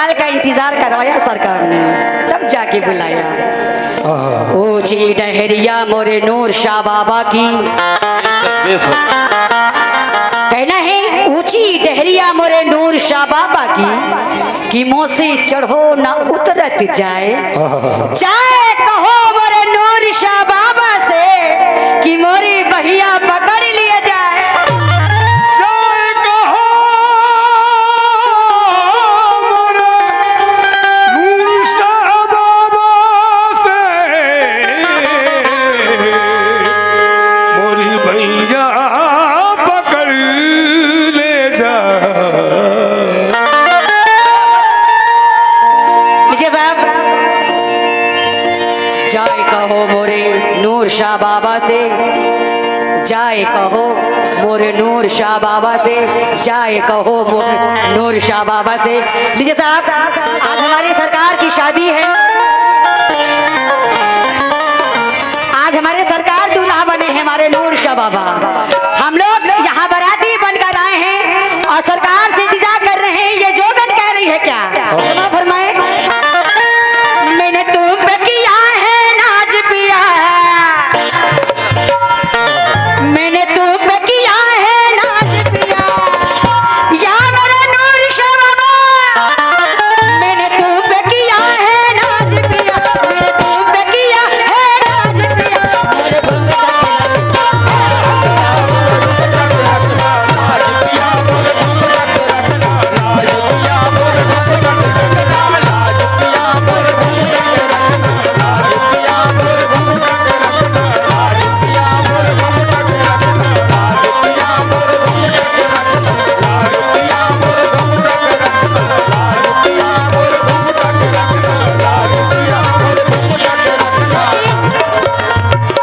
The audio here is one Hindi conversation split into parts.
साल का इंतजार करवाया सरकार ने, तब जाके बुलाया। ऊंची डहरिया मोरे नूर शाह बाबा की, कहना है ऊंची डहरिया मोरे नूर शाह बाबा की, कि मोसे चढ़ो ना उतरत जाए। चाहे कहो मोरे नूर शाह बाबा से, कि मोरी बहिया पकड़ लिया जाए। चाहे कहो मोरे नूर शाह बाबा से, मोरी भैया पकड़ ले जा। लीजिए साहब, जाए कहो मोरे नूर शाह बाबा से, जाए कहो मोरे नूर शाह बाबा से, जाए कहो मोरे नूर शाह बाबा से। लीजिए साहब, आज हमारी सरकार की शादी है, आज हमारे सरकार दूल्हा बने हैं हमारे नूर शाह बाबा। हम लोग यहाँ बाराती बनकर आए हैं और सरकार से इंतजार कर रहे हैं, ये जोगन कह रही है क्या? क्षमा फरमाए। मैंने तुम पे किया है नाज पिया, मैंने तुम पे किया है नाज पिया, या मेरे नूर शाह बाबा, मैंने तुम पे किया है नाज पिया, मैंने तुम पे किया है नाज पिया। मेरे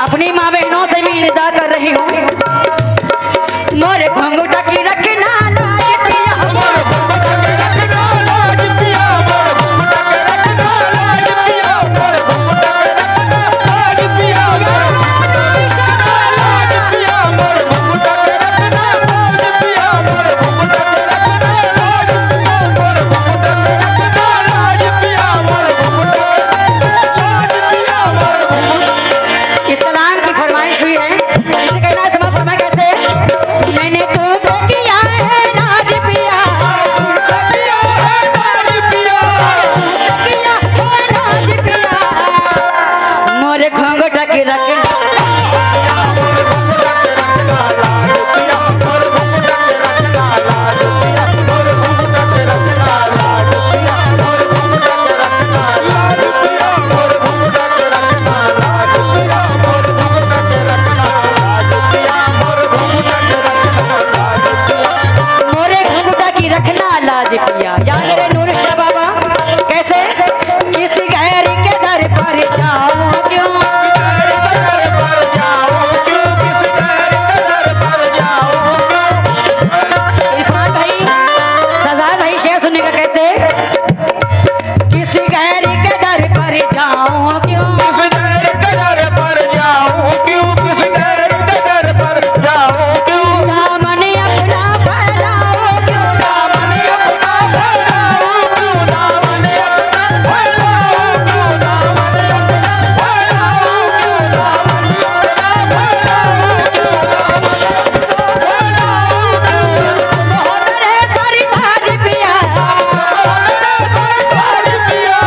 अपनी माँ बहनों से भी इंतजार कर रही हूँ। मोरे घुंघटा की रखना लाज पिया, मोरे घुंघटा की रखना लाज पिया, मोरे घुंघटा की रखना लाज पिया, मोरे घुंघटा की रखना लाज पिया, मोरे लाज पिया, मोरे घुंघटा की रखना लाज पिया, मोरे घुंघटा की रखना लाज पिया, मोरे घुंघटा की रखना लाज पिया, मोरे घुंघटा की रखना लाज पिया। इस कलाम की फरमाइश हुई है, इसे कहना है समा फरमा कैसे? मैंने तुमको किया है नाज पिया, किया है नाज पिया, किया है नाज पिया, मोरे घुंघटा की रखना मोरे घुंघटा की रखना लाज पिया, या मेरे नूर शाह बाबा कैसे? किसी गैर के दर पर जाऊं क्यों, इरफान भाई, सजाद भाई, शेर सुनने का कैसे? किसी गैर के दर पर जाऊं क्यों, दामन अपना फैलाओ क्यों, दामन अपना फैलाओ क्यों, दामन अपना फैलाओ क्यों, दामन अपना फैलाओ क्यों, दामन अपना फैलाओ क्यों, दामन अपना फैलाओ क्यों। मोहतरे सारी ताज पिया, मोहतरे सारी ताज पिया,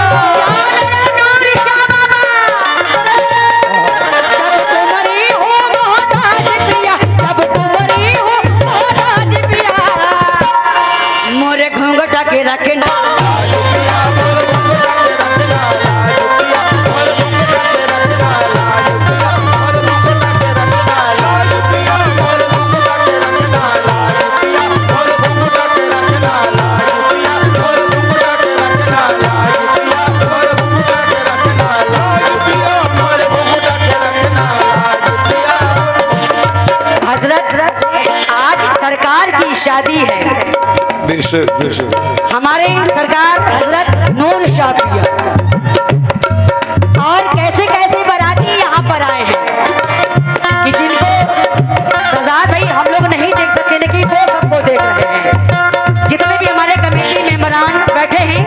यार नूर शाह बाबा, जब तुम्हारी हो मोहताज पिया, जब तुम्हारी हो मोहताज पिया, मोरे घुंघटा के रखना हजरत, आज सरकार की शादी है, बेशक बेशक। हमारे सरकार हजरत नूर शाह पिया, और कैसे कैसे बाराती यहाँ पर आए हैं कि जिनको सजाद भाई हम लोग नहीं देख सकते, लेकिन वो सबको देख रहे हैं। जितने भी हमारे कमेटी मेंबरान बैठे हैं,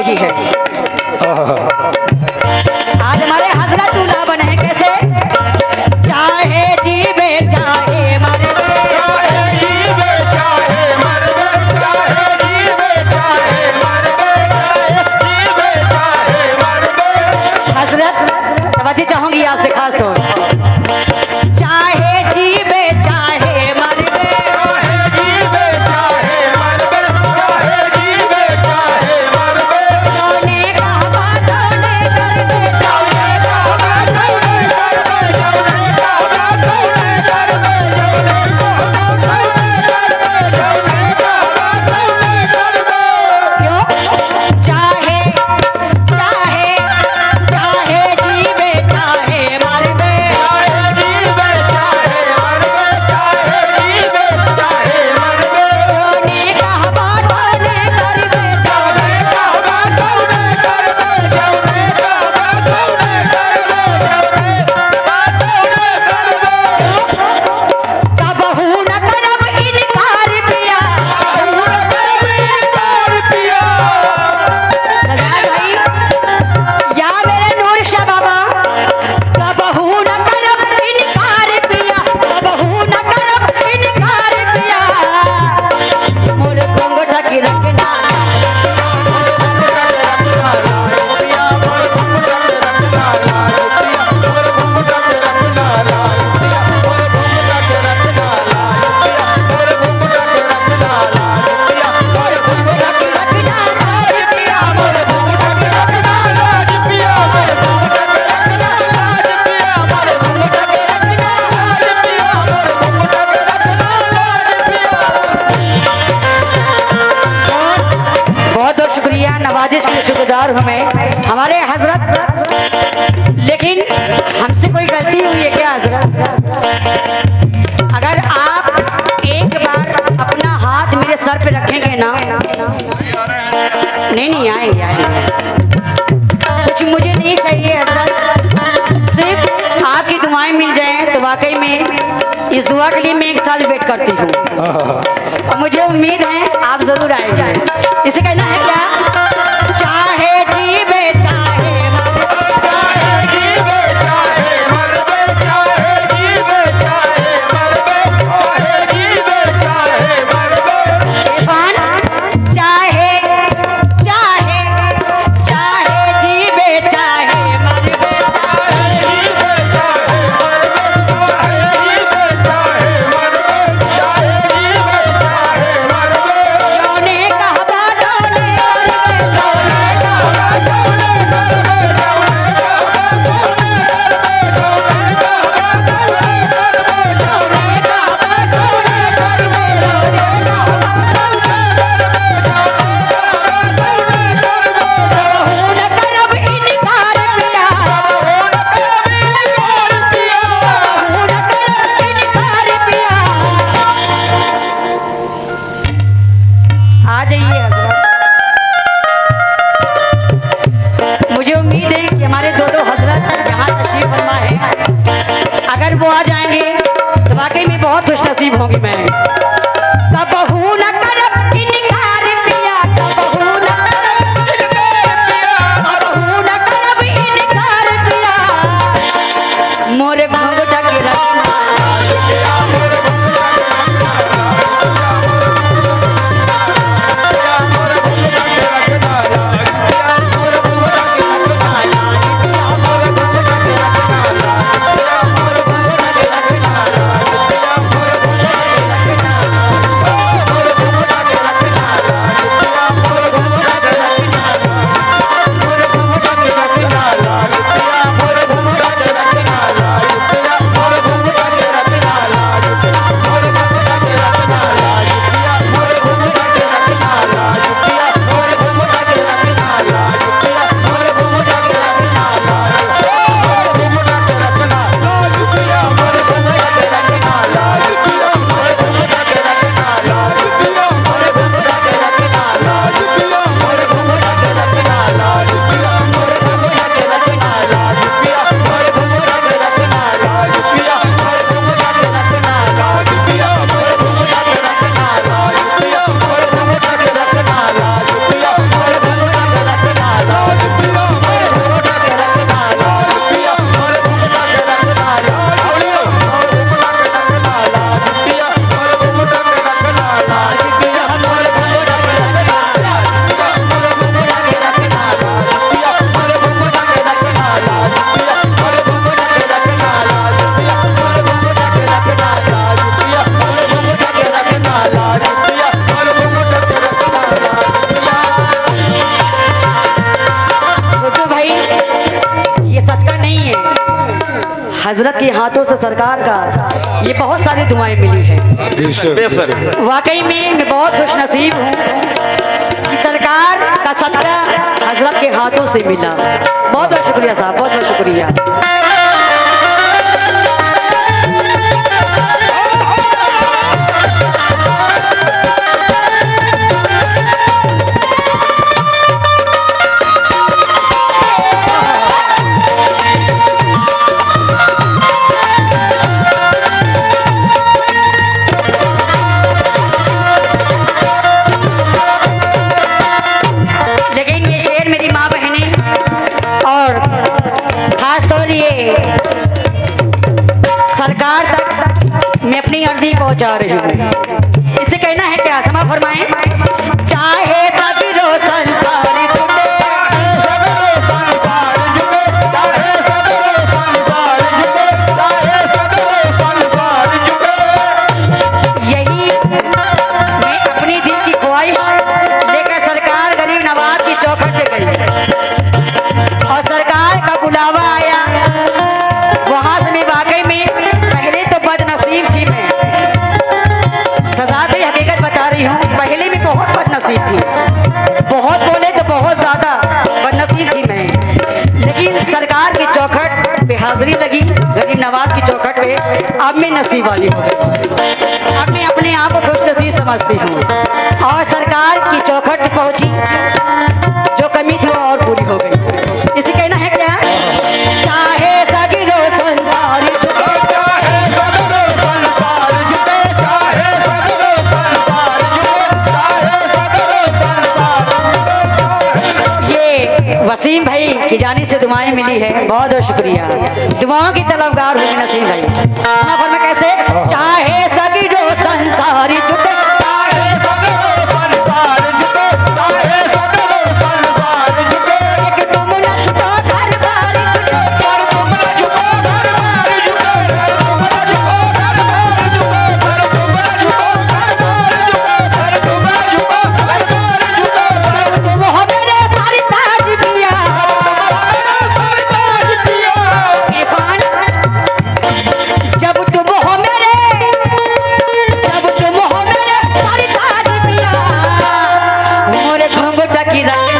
लगी है। आज हमारे हजरत दूल्हा बने हैं कैसे? चाहे जीवे चाहे मर दे, चाहे जीवे चाहे मर दे, चाहे जीवे चाहे मर दे, चाहे जीवे चाहे मर दे। हजरत तवज्जो चाहूंगी आपसे खास तौर, चाहे जीवे चाहे मर दे, चाहे जीवे चाहे मर दे, चाहे जीवे चाहे मर दे। सोने का बातों ने कर दे, जौने का बातों ने कर दे, जौने का बातों ने कर दे, जौने का बातों ने कर दे, जौने का बातों ने कर दे। क्यों? चाहे चाहे चाहे जीवे चाहे मर दे, चाहे जीवे चाहे मर दे, चाहे जीवे चाहे मर दे। सोने का बातों ने कर दे, जौने का बातों ने कर दे, जौने का बातों ने कर दे, जौने का बातों ने कर दे। कबहू न करब इनकार पिया। सजाद भाई या मेरे नूर शाह बाबा, कबहू न करब इनकार पिया, कबहू न करब इनकार पिया, मोर घूंघट की रखना बहुत बहुत शुक्रिया, नवाजिश के शुक्रगुजार हूँ मैं हमारे हजरत। लेकिन हमसे कोई गलती हुई है क्या हजरत? अगर आप एक बार अपना हाथ मेरे सर पे रखेंगे ना, नहीं आएंगे। कुछ मुझे नहीं चाहिए हजरत, सिर्फ आपकी दुआएं मिल जाएं तो वाकई में इस दुआ के लिए मैं 1 साल वेट करती हूँ और मुझे उम्मीद है आप जरूर आएंगे। इसे कहना है क्या? चाहे जीवे चाहे मर दे, चाहे जीवे चाहे मर दे, चाहे जीवे चाहे मर दे, चाहे जीवे चाहे मर दे। इरफान, चाहे चाहे चाहे जीवे चाहे मर दे, चाहे जीवे चाहे मर दे, चाहे जीवे चाहे मर दे, चाहे जीवे चाहे मर दे। सोने का बातों ने कर दे, जौने का बातों ने कर दे, जौने का बातों ने कर दे, जौने का बातों ने कर दे, जौने का बातों ने कर दे, जौने का बातों ने कर दे, जौने का बातों ने कर दे। कबहू न करब इनकार पिया, कबहू न करब इनकार पिया। आ जाइए हजरत, मुझे उम्मीद है कि हमारे दो हजरत यहाँ तशरीफ फरमा है। अगर वो आ जाएंगे तो वाकई में बहुत खुश नसीब होंगी मैं। कबहू न करब इनकार पिया, कबहू न करब इनकार पिया, कबहू न करब इनकार पिया, मोरे घूंघट की रखना हजरत के हाथों से सरकार का ये बहुत सारी दुआएं मिली है। बेशक वाकई में मैं बहुत खुश नसीब हूँ कि सरकार का सदका हजरत के हाथों से मिला। बहुत बहुत शुक्रिया साहब, बहुत बहुत शुक्रिया। लेकिन ये शेर मेरी माँ बहनें और खास तौर ये सरकार तक मैं अपनी अर्जी पहुंचा रही हूँ। इसे कहना है क्या, समा फरमाएं। चाहे सगरो संसार छूटे, यही मैं अपनी दिल की ख्वाहिश लेकर सरकार गरीब नवाज की चौखट पे गई और सरकार का बुलावा आया। वहां से मैं वाकई में पहले तो बदनसीब थी, मैं सजा पे हकीकत बता रही हूँ। पहले में बहुत बदनसीब थी, बहुत बोले तो बहुत ज्यादा बदनसीब थी मैं। लेकिन सरकार की चौखट पे हाजिरी लगी, गरीब नवाज की चौखट पे, अब मैं नसीब वाली हूँ। अब मैं अपने आप को खुशनसीब समझती हूँ और सरकार की चौखट पे पहुंची, जो कमी थी वो और पूरी हो गई। इसे कहना है क्या, चाहे सगरो संसार झुके, ये वसीम भाई की जानी से दुआएं मिली है, बहुत बहुत शुक्रिया। दुआओं की तलबगार हुई नसीम भाई। सफर में कैसे, चाहे सगरो संसार झुके, एक तुम न छुटो घर बार छुटे, जब तुम हो मेरे सारी ताज पिया। इरफान, जब तुम हो मेरे सारी ताज पिया, मोरे घूंघट की रानी,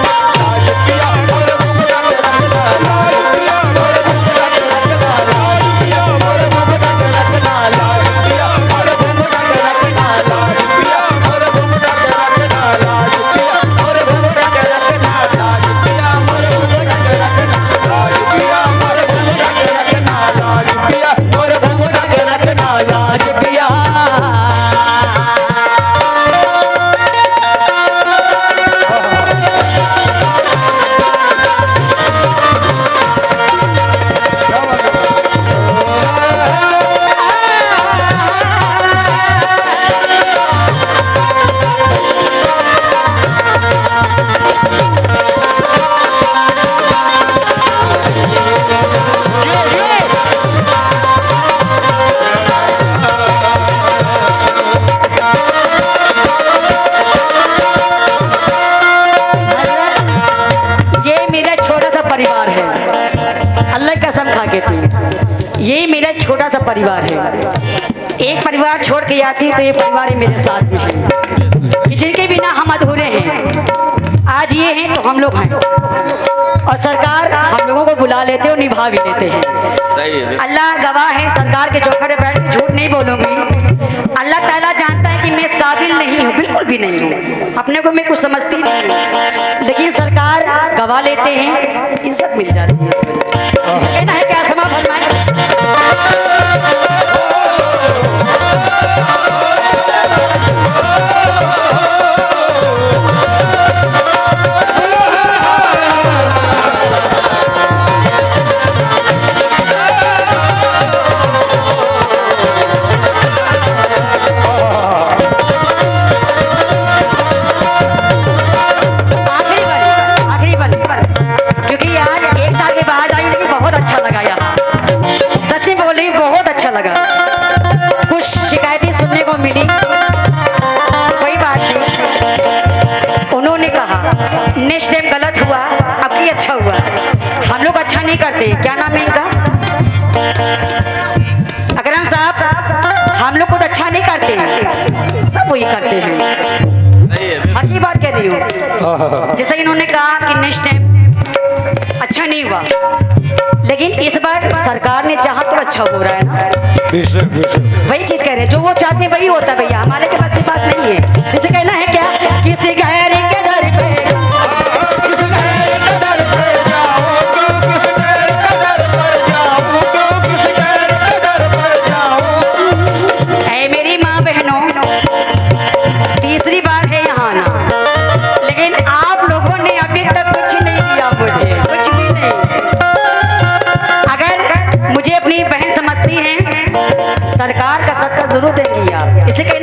लाज पिया। ये मेरा छोटा सा परिवार है, अल्लाह की कसम खा के थी, ये मेरा छोटा सा परिवार है। एक परिवार छोड़ के आती हूँ तो ये परिवार ही मेरे साथ में है, कि जिनके बिना हम अधूरे हैं। आज ये हैं तो हम लोग हैं, और सरकार हम लोगों को बुला लेते और निभा भी लेते हैं। सही है। अल्लाह गवाह है, सरकार के चौखट पे बैठ के झूठ नहीं बोलूंगी। अल्लाह ताला जानता है कि मैं इस काबिल नहीं हूँ, बिल्कुल भी नहीं हूँ, अपने को मैं कुछ समझती नहीं हूँ। लेकिन सरकार गवा लेते हैं, इज्जत मिल जाती है थोड़ी। इसे कहना है क्या, समा फरमाए। आखिरी बन, क्योंकि आज एक साल के बाद आई, लेकिन बहुत अच्छा ही करते हैं। हकी बात कह रही हूँ। जैसे इन्होंने कहा कि नेक्स्ट टाइम अच्छा नहीं हुआ, लेकिन इस बार सरकार ने चाहा तो अच्छा हो रहा है ना। बेशक बेशक। वही चीज कह रहे हैं, जो वो चाहते हैं वही होता है भैया, हमारे के पास की बात नहीं है। जैसे कहना है क्या, किसी गैर के दर पे किस गैर के दर पे जाऊं, क्यों किस गैर के दर पर जाऊं, क्यों किस गैर के दर पर जाऊं। ऐ मेरी माँ बहनों, तीसरी बार है यहाँ आना, लेकिन आप लोगों ने अभी तक कुछ नहीं दिया मुझे, कुछ भी नहीं। अगर मुझे अपनी बहन समझती हैं, सरकार का सदका जरूर देंगी आप, इसलिए